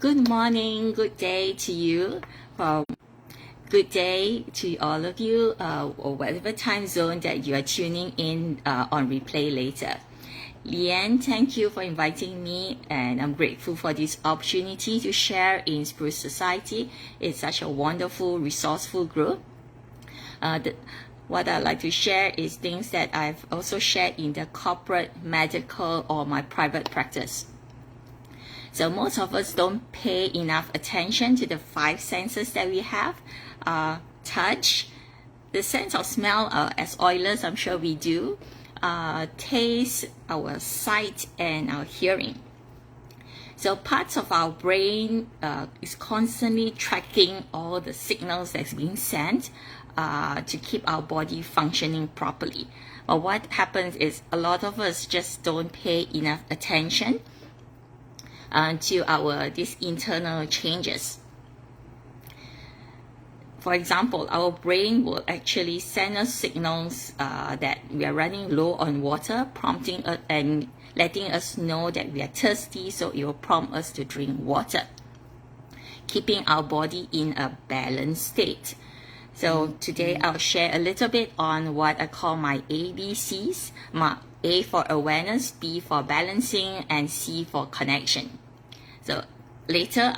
Good morning, good day to you. Good day to all of you, or whatever time zone that you are tuning in on replay later. Leanne, thank you for inviting me, and I'm grateful for this opportunity to share in Spruce Society. It's such a wonderful, resourceful group. What I'd like to share is things that I've also shared in the corporate, medical, or my private practice. So most of us don't pay enough attention to the 5 senses that we have. Touch, the sense of smell, as oilers, I'm sure we do. Taste, our sight, and our hearing. So parts of our brain is constantly tracking all the signals that's being sent to keep our body functioning properly. But what happens is a lot of us just don't pay enough attention to these internal changes. For example, our brain will actually send us signals that we are running low on water, prompting us and letting us know that we are thirsty, so it will prompt us to drink water, keeping our body in a balanced state. So today I'll share a little bit on what I call my ABCs. A for awareness, B for balancing, and C for connection. So later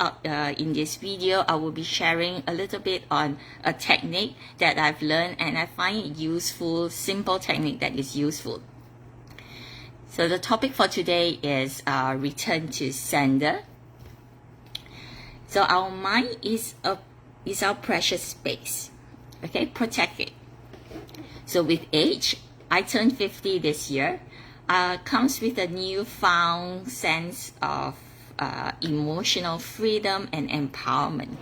in this video, I will be sharing a little bit on a technique that I've learned and I find it useful, simple technique that is useful. So the topic for today is return to sender. So our mind is our precious space. Okay, protect it. So with age, I turned 50 this year, comes with a newfound sense of emotional freedom and empowerment.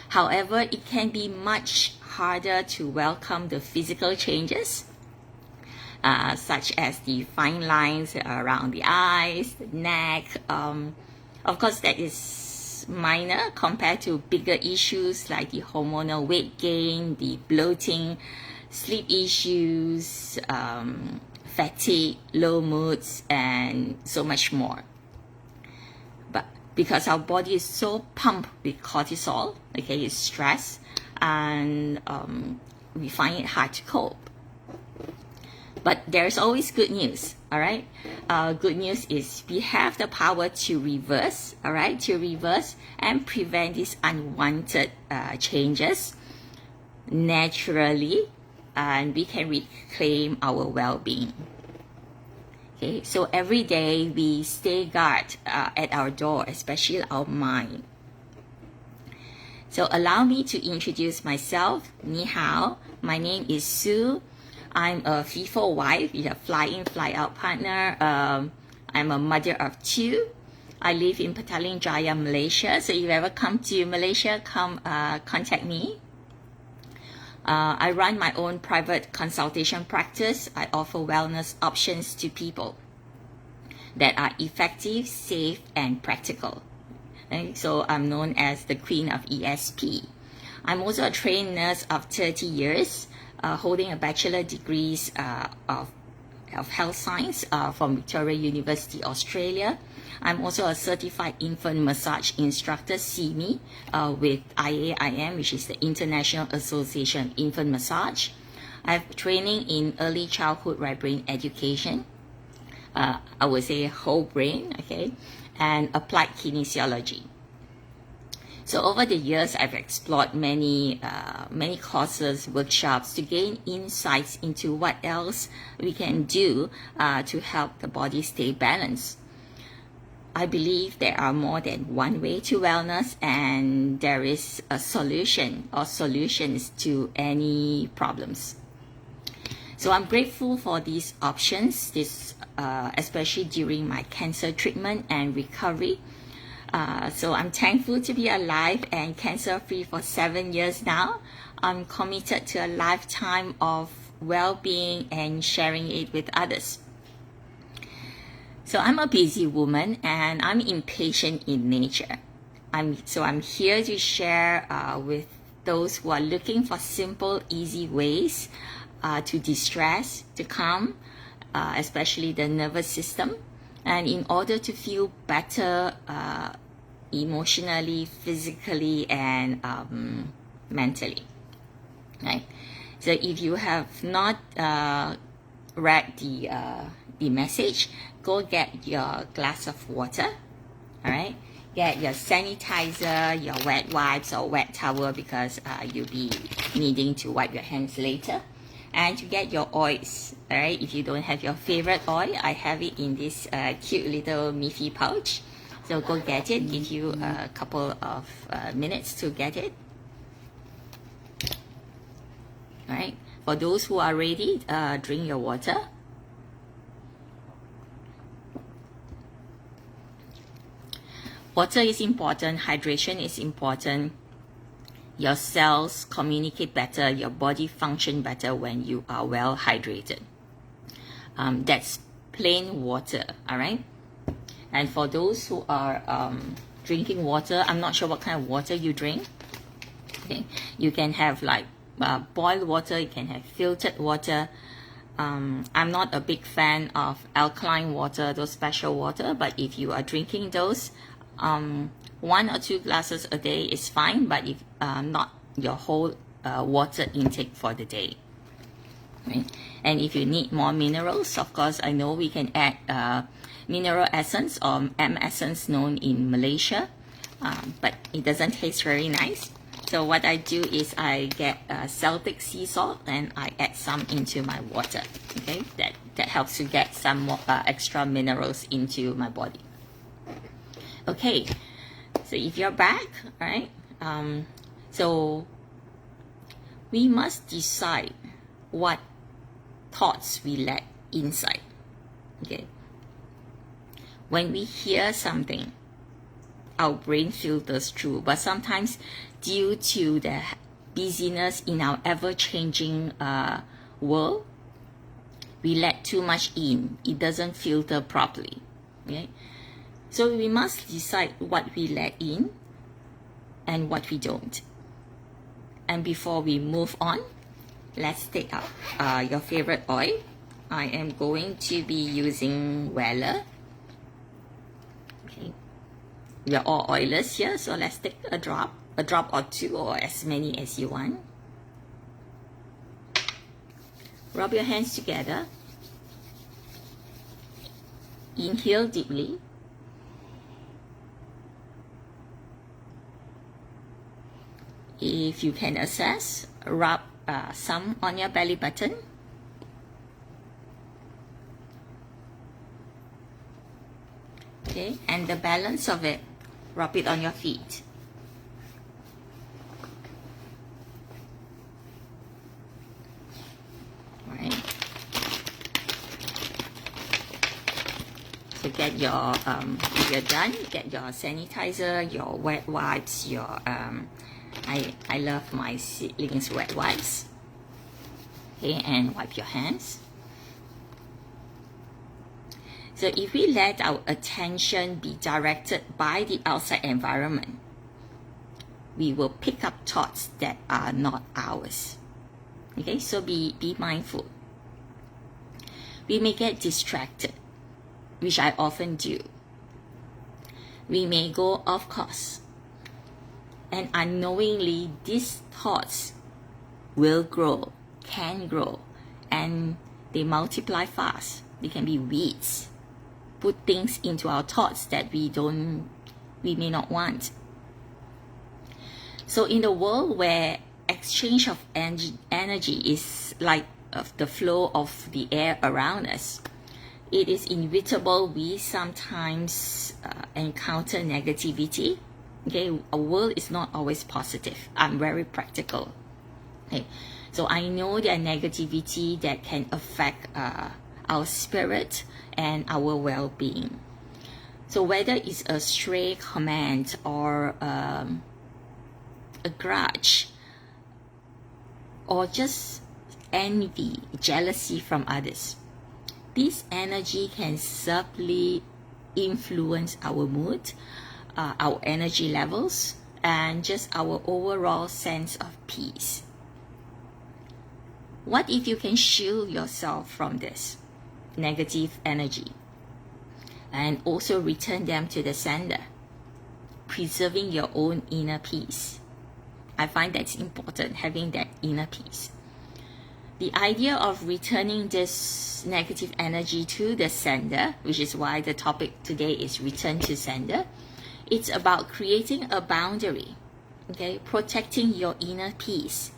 However, it can be much harder to welcome the physical changes, such as the fine lines around the eyes, the neck. Of course, that is minor compared to bigger issues like the hormonal weight gain, the bloating, sleep issues, fatigue, low moods, and so much more. But because our body is so pumped with cortisol, okay, it's stress, and we find it hard to cope. But there's always good news, all right? Good news is we have the power to reverse, all right? To reverse and prevent these unwanted changes naturally, and we can reclaim our well-being. Okay, so every day we stay guard at our door, especially our mind. So allow me to introduce myself. Ni hao. My name is Soo. I'm a FIFO wife, a fly-in, fly-out partner. I'm a mother of 2. I live in Petaling Jaya, Malaysia. So if you ever come to Malaysia, come contact me. I run my own private consultation practice. I offer wellness options to people that are effective, safe, and practical. Okay? So I'm known as the Queen of ESP. I'm also a trained nurse of 30 years, holding a bachelor degrees of health science from Victoria University, Australia. I'm also a certified infant massage instructor, CME, with IAIM, which is the International Association of Infant Massage. I have training in early childhood right brain education. I would say whole brain, okay, and applied kinesiology. So over the years, I've explored many courses, workshops to gain insights into what else we can do to help the body stay balanced. I believe there are more than one way to wellness, and there is a solution or solutions to any problems. So I'm grateful for these options, especially during my cancer treatment and recovery. So I'm thankful to be alive and cancer-free for 7 years now. I'm committed to a lifetime of well-being and sharing it with others. So I'm a busy woman and I'm impatient in nature. I'm here to share with those who are looking for simple, easy ways to distress, to calm, especially the nervous system. And in order to feel better emotionally, physically, and mentally, right? So if you have not read the message, go get your glass of water, all right? Get your sanitizer, your wet wipes or wet towel, because you'll be needing to wipe your hands later. And to get your oils, all right? If you don't have your favorite oil, I have it in this cute little Miffy pouch. So go get it. Give you a couple of minutes to get it. All right? For those who are ready, drink your water. Water is important. Hydration is important. Your cells communicate better. Your body function better when you are well hydrated. That's plain water, all right? And for those who are drinking water, I'm not sure what kind of water you drink. Okay, you can have like boiled water. You can have filtered water. I'm not a big fan of alkaline water, those special water. But if you are drinking those, 1 or 2 glasses a day is fine, but if not your whole water intake for the day. Right? And if you need more minerals, of course, I know we can add mineral essence or M essence known in Malaysia, but it doesn't taste very nice. So what I do is I get Celtic sea salt and I add some into my water. Okay, that helps to get some more, extra minerals into my body. Okay, so if you're back, all right, so we must decide what thoughts we let inside. Okay, when we hear something, our brain filters through, but sometimes due to the busyness in our ever-changing world, we let too much in. It doesn't filter properly. Okay, so we must decide what we let in and what we don't. And before we move on, let's take out your favorite oil. I am going to be using Weller. Okay, we are all oilers here, so let's take a drop or 2, or as many as you want. Rub your hands together. Inhale deeply. If you can access, rub some on your belly button. Okay, and the balance of it, rub it on your feet. All right. So get your, if you're done, get your sanitizer, your wet wipes, your I love my Seedlings wet wipes. Okay, and wipe your hands. So if we let our attention be directed by the outside environment, we will pick up thoughts that are not ours. Okay, so be mindful. We may get distracted, which I often do. We may go off course. And unknowingly, these thoughts will grow, can grow, and they multiply fast. They can be weeds. Put things into our thoughts that we may not want. So in the world where exchange of energy is like the flow of the air around us, it is inevitable we sometimes encounter negativity. Okay, our world is not always positive. I'm very practical. Okay, so I know there are negativity that can affect our spirit and our well-being. So whether it's a stray comment or a grudge, or just envy, jealousy from others, this energy can subtly influence our mood, our energy levels, and just our overall sense of peace. What if you can shield yourself from this negative energy and also return them to the sender? preserving your own inner peace. I find that's important, having that inner peace. The idea of returning this negative energy to the sender, which is why the topic today is return to sender, it's about creating a boundary, okay, protecting your inner peace.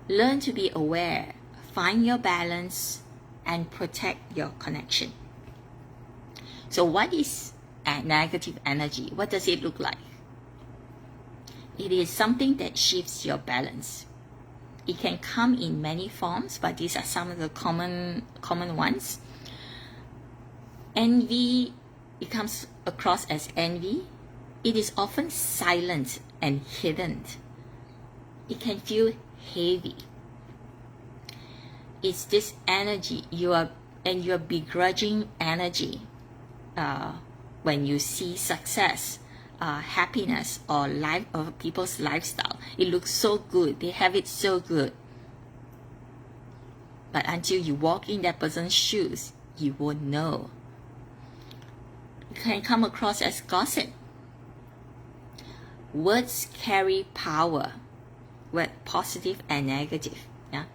Learn to be aware, find your balance, and protect your connection. So what is a negative energy? What does it look like? It is something that shifts your balance. It can come in many forms, but these are some of the common ones. Envy, it comes across as envy. It is often silent and hidden. It can feel heavy. It's this energy, your begrudging energy when you see success, happiness, or life of people's lifestyle. It looks so good, they have it so good, but until you walk in that person's shoes, you won't know. It can come across as gossip. Words carry power, with positive and negative, yeah.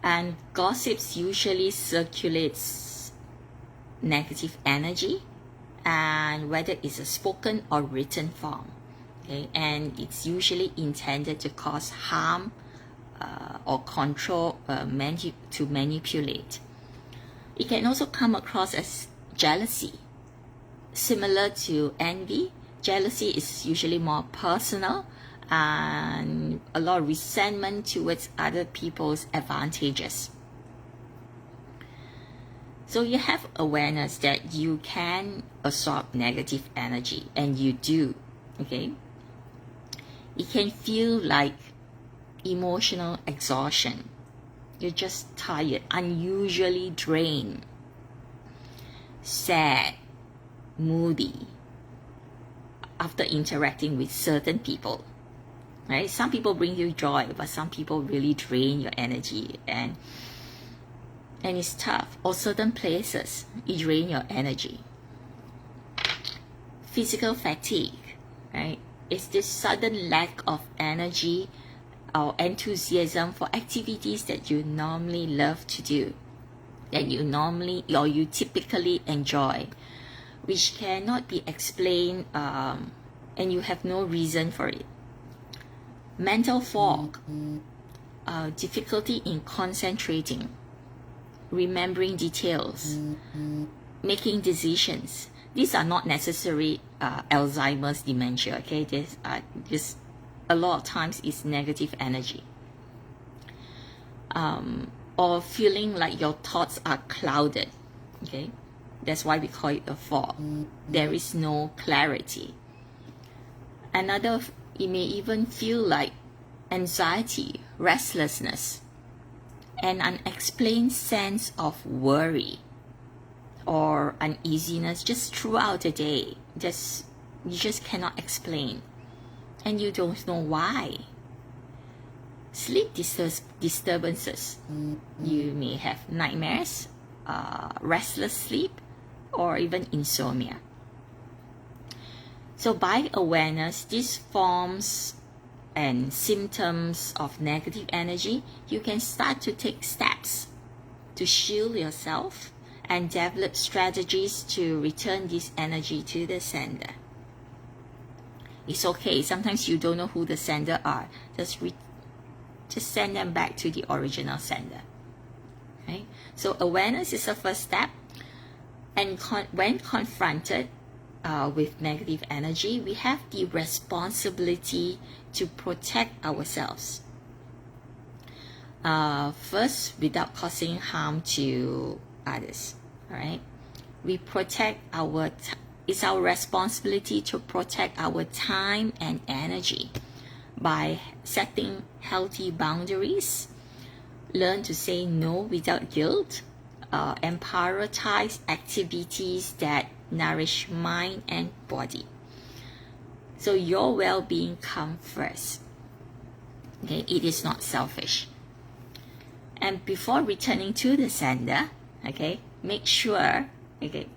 And gossips usually circulates negative energy, and whether it's a spoken or written form, okay, and it's usually intended to cause harm or control, to manipulate. It can also come across as jealousy. Similar to envy, jealousy is usually more personal and a lot of resentment towards other people's advantages. So you have awareness that you can absorb negative energy, and you do, okay? It can feel like emotional exhaustion. You're just tired, unusually drained, sad, moody after interacting with certain people, right? Some people bring you joy, but some people really drain your energy, and it's tough. Or certain places, it drain your energy. Physical fatigue, right? It's this sudden lack of energy or enthusiasm for activities that you normally love to do, that you typically enjoy, which cannot be explained, and you have no reason for it. Mental fog, difficulty in concentrating, remembering details, making decisions. These are not necessarily Alzheimer's dementia, okay? This just a lot of times it's negative energy. Or feeling like your thoughts are clouded, okay? That's why we call it a fog. There is no clarity. Another, it may even feel like anxiety, restlessness, an unexplained sense of worry or uneasiness just throughout the day. You just cannot explain, and you don't know why. Sleep disturbances. You may have nightmares, restless sleep, or even insomnia. So by awareness, these forms and symptoms of negative energy, you can start to take steps to shield yourself and develop strategies to return this energy to the sender. It's okay. Sometimes you don't know who the sender are. Just send them back to the original sender. Okay? So awareness is the first step. And when confronted with negative energy, we have the responsibility to protect ourselves. First, without causing harm to others. All right, we protect it's our responsibility to protect our time and energy by setting healthy boundaries, learn to say no without guilt, and prioritize activities that nourish mind and body. So your well-being comes first. Okay, it is not selfish. And before returning to the sender, okay, make sure, okay,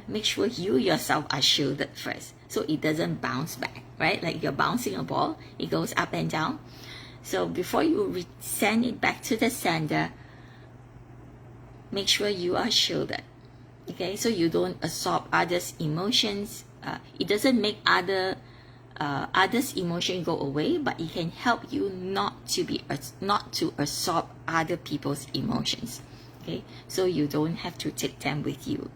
make sure you yourself are shielded first, so it doesn't bounce back, right? Like you're bouncing a ball, it goes up and down. So before you send it back to the sender, make sure you are shielded, okay? So you don't absorb others' emotions. It doesn't make others' emotion go away, but it can help you not to absorb other people's emotions, okay? So you don't have to take them with you.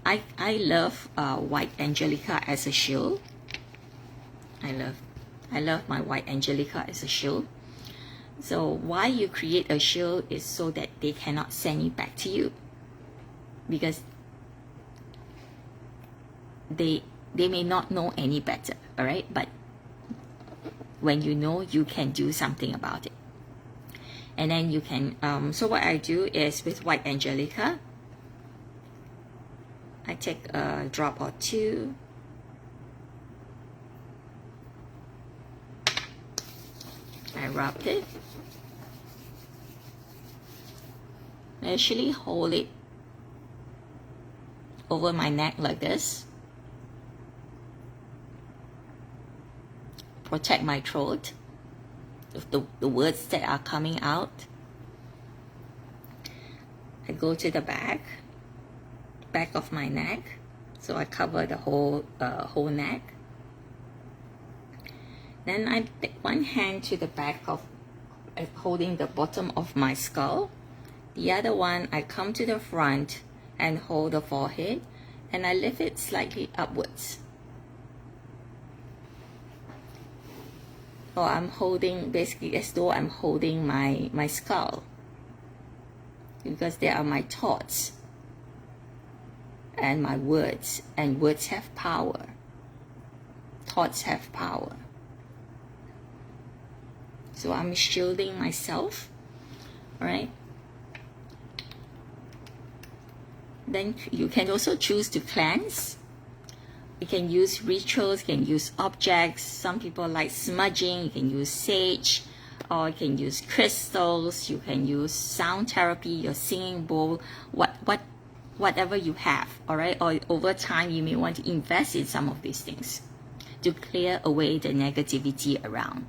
I love white angelica as a shield. I love my white angelica as a shield. So why you create a shield is so that they cannot send it back to you, because they may not know any better, all right? But when you know, you can do something about it. And then you can, so what I do is with white angelica, I take a drop or two. I rub it. I actually hold it over my neck like this. Protect my throat, the words that are coming out. I go to the back of my neck, so I cover the whole neck. Then I take one hand to the back of holding the bottom of my skull. The other one, I come to the front and hold the forehead, and I lift it slightly upwards. So I'm holding, basically as though I'm holding my skull, because they are my thoughts and my words, and words have power. Thoughts have power. So I'm shielding myself, all right? Then you can also choose to cleanse. You can use rituals, you can use objects. Some people like smudging. You can use sage, or you can use crystals. You can use sound therapy, your singing bowl, whatever you have, all right? Or over time, you may want to invest in some of these things to clear away the negativity around.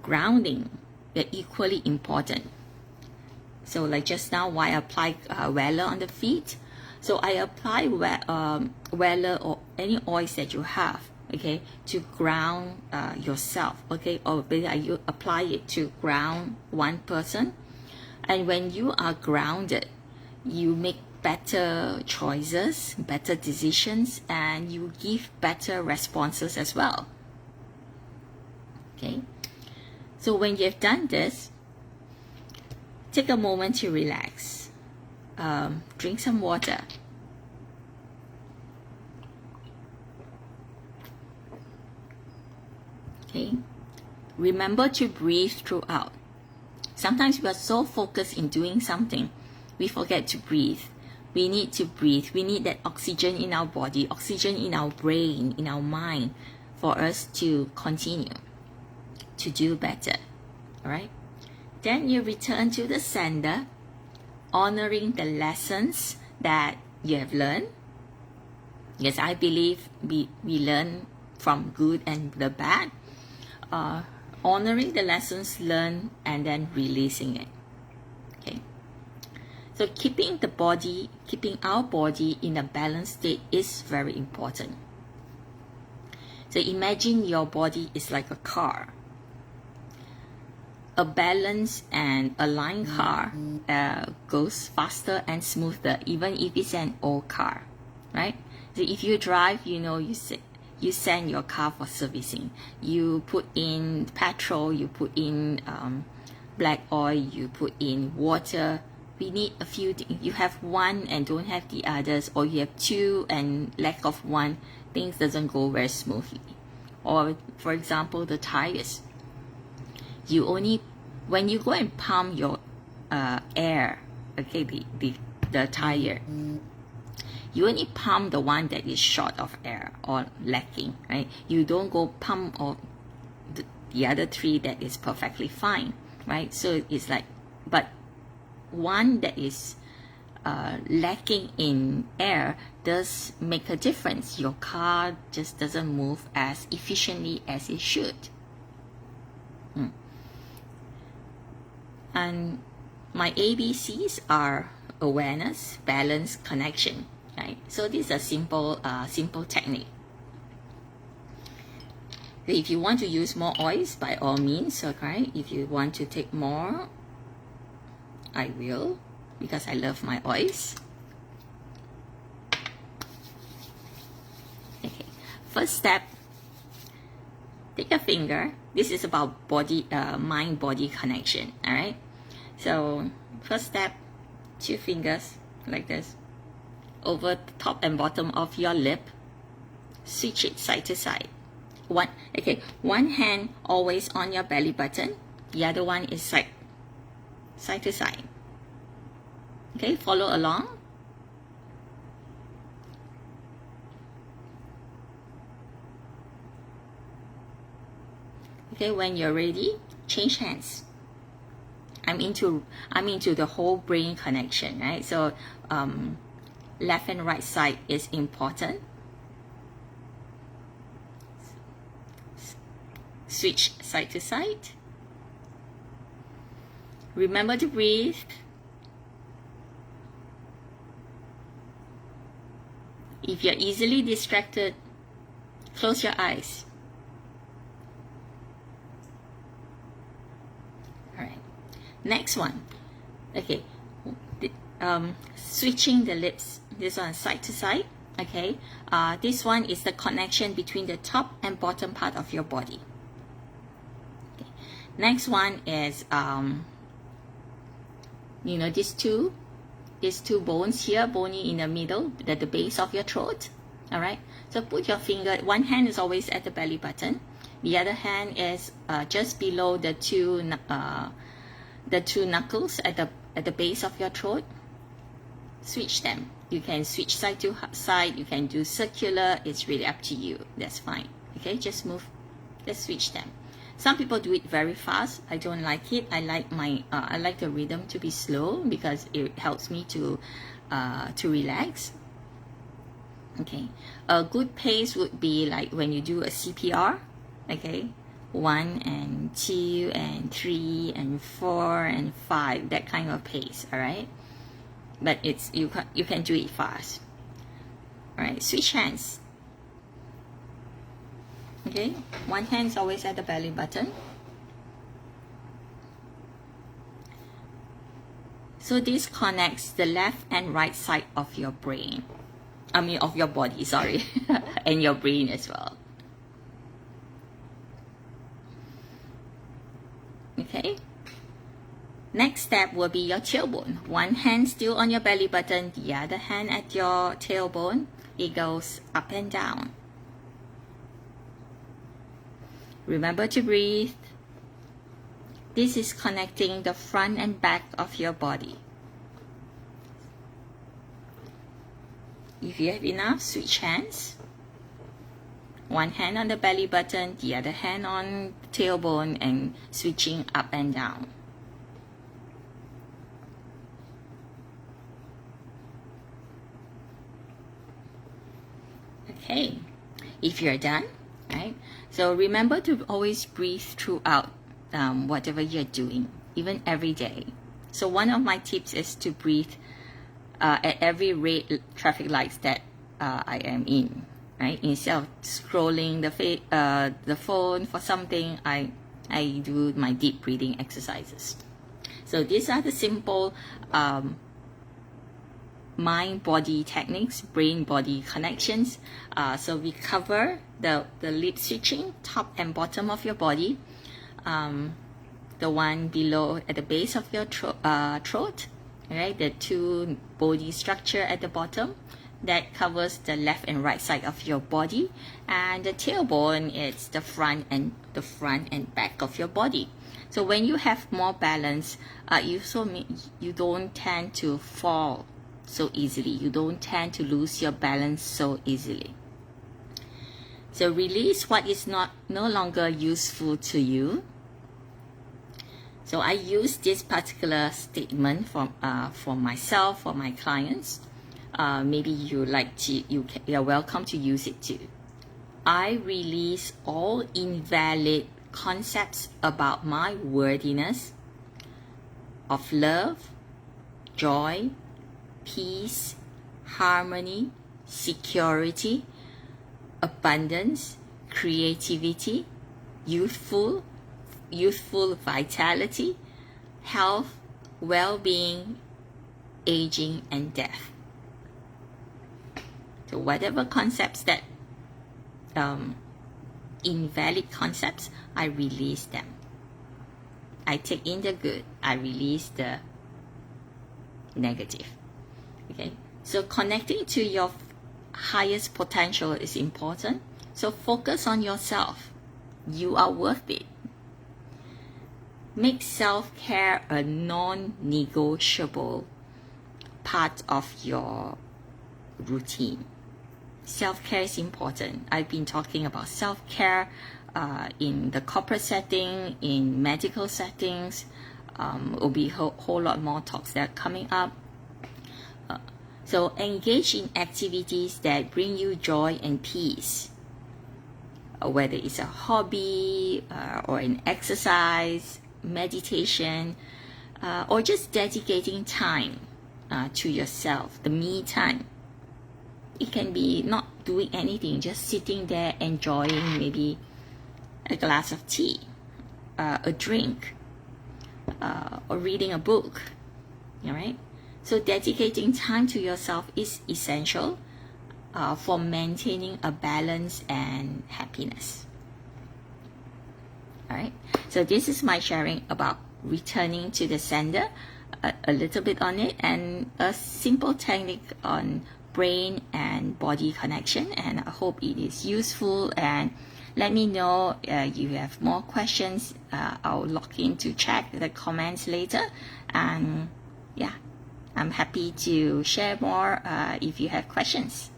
Grounding is equally important. So like just now, why I apply Weller on the feet? So I apply Weller or any oils that you have, okay, to ground yourself, okay, or you apply it to ground one person. And when you are grounded, you make better choices, better decisions, and you give better responses as well, okay? So when you've done this, take a moment to relax. Drink some water. Okay. Remember to breathe throughout. Sometimes we are so focused in doing something, we forget to breathe. We need to breathe. We need that oxygen in our body, oxygen in our brain, in our mind, for us to continue to do better. All right. Then you return to the sender, honoring the lessons that you have learned. Yes, I believe we learn from good and the bad. Honoring the lessons learned and then releasing it. Okay. So keeping our body in a balanced state is very important. So imagine your body is like a car. A balanced and aligned car goes faster and smoother, even if it's an old car, right? So if you drive, you know, you send your car for servicing. You put in petrol, you put in black oil, you put in water. We need a few things. You have one and don't have the others, or you have two and lack of one, things doesn't go very smoothly. Or for example, the tires. You only, when you go and pump your air, okay, the tire, you only pump the one that is short of air or lacking, right? You don't go pump all the other three that is perfectly fine, right? So it's like, but one that is lacking in air does make a difference. Your car just doesn't move as efficiently as it should. And my ABCs are awareness, balance, connection, right? So this is a simple technique. If you want to use more oils, by all means, okay? If you want to take more, I will, because I love my oils. Okay, first step, take a finger. This is about body, mind-body connection, all right? So first step, 2 fingers like this, over the top and bottom of your lip. Switch it side to side. One hand always on your belly button. The other one is side to side. Okay, follow along. Okay, when you're ready, change hands. I'm into the whole brain connection, right? So left and right side is important. Switch side to side. Remember to breathe. If you're easily distracted, close your eyes. All right. Next one. Okay. Switching the lips. This one side to side. Okay. This one is the connection between the top and bottom part of your body. Okay. Next one is these two bones here, bony in the middle, at the base of your throat. All right. So put your finger. One hand is always at the belly button. The other hand is just below the two knuckles at the base of your throat. Switch them. You can switch side to side. You can do circular. It's really up to you. That's fine. Okay, just move. Just switch them. Some people do it very fast. I don't like it. I like the rhythm to be slow because it helps me to relax. Okay, a good pace would be like when you do a CPR. Okay, 1 and 2 and 3 and 4 and 5, that kind of pace. All right, but you can do it fast. All right, switch hands. Okay, one hand is always at the belly button. So this connects the left and right side of your brain. Of your body, sorry, and your brain as well. Okay. Next step will be your tailbone. One hand still on your belly button, the other hand at your tailbone. It goes up and down. Remember to breathe. This is connecting the front and back of your body. If you have enough, switch hands. One hand on the belly button, the other hand on the tailbone, and switching up and down. Okay, if you're done, right? So remember to always breathe throughout whatever you're doing, even every day. So one of my tips is to breathe at every red traffic lights that I am in, right? Instead of scrolling the phone for something, I do my deep breathing exercises. So these are the simple mind-body techniques, brain-body connections. So we cover the lip switching, top and bottom of your body, the one below at the base of your throat, right? The two body structure at the bottom that covers the left and right side of your body, and the tailbone is the front and back of your body. So when you have more balance, you don't tend to fall so easily. You don't tend to lose your balance so easily. So release what is no longer useful to you. So I use this particular statement for myself, for my clients. Maybe you're welcome to use it too. I release all invalid concepts about my worthiness of love, joy, peace, harmony, security, abundance, creativity, youthful vitality, health, well-being, aging, and death. So whatever concepts that invalid concepts, I release them. I take in the good, I release the negative. Okay, so connecting to your highest potential is important. So focus on yourself. You are worth it. Make self-care a non-negotiable part of your routine. Self-care is important. I've been talking about self-care in the corporate setting, in medical settings. Will be a whole lot more talks that are coming up. So engage in activities that bring you joy and peace, whether it's a hobby or an exercise, meditation, or just dedicating time to yourself, the me time. It can be not doing anything, just sitting there enjoying maybe a glass of tea, a drink, or reading a book. All right? So dedicating time to yourself is essential for maintaining a balance and happiness. All right? So this is my sharing about returning to the sender, a little bit on it, and a simple technique on brain and body connection. And I hope it is useful, and let me know you have more questions. I'll log in to check the comments later, and yeah, I'm happy to share more if you have questions.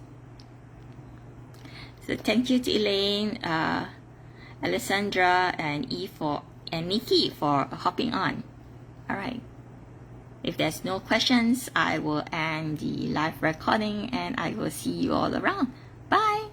So thank you to Elaine, Alessandra, and Nikki for hopping on. All right. If there's no questions, I will end the live recording, and I will see you all around. Bye.